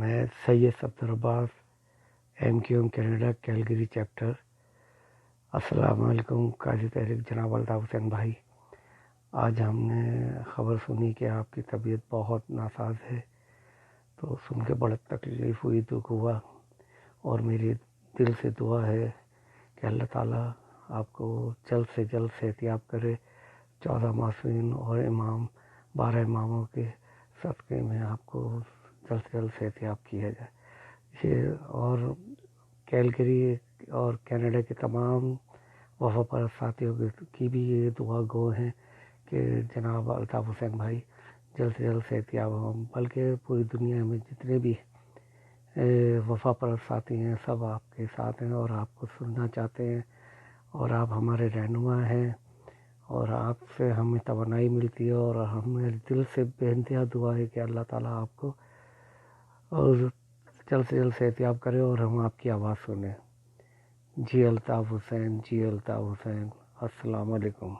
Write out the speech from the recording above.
میں سید عبد الرباس MQM Canada Calgary chapter. السلام علیکم قاضی تحریک جناب الطاف حسین بھائی، آج ہم نے خبر سنی کہ آپ کی طبیعت بہت ناساز ہے، تو سن کے بڑا تکلیف ہوئی، دکھ ہوا، اور میری دل سے دعا ہے کہ اللہ تعالیٰ آپ کو جلد سے جلد صحتیاب کرے۔ 14 معصومین اور 12 اماموں کے صدقے میں آپ کو جلد سے جلد صحتیاب کیا جائے۔ یہ اور کیلگری اور کینیڈا کے تمام وفا پرست ساتھیوں کی بھی یہ دعا گو ہیں کہ جناب الطاف حسین بھائی جلد سے جلد صحتیاب ہوں، بلکہ پوری دنیا میں جتنے بھی وفا پرست ساتھی ہیں سب آپ کے ساتھ ہیں اور آپ کو سننا چاہتے ہیں، اور آپ ہمارے رہنما ہیں، اور آپ سے ہمیں توانائی ملتی ہے، اور ہمیں دل سے بے انتہا دعا ہے کہ اللہ تعالیٰ آپ کو اور جلد سے جلد صحتیاب کرے اور ہم آپ کی آواز سنیں۔ جی الطاف حسین، جی الطاف حسین، السلام علیکم۔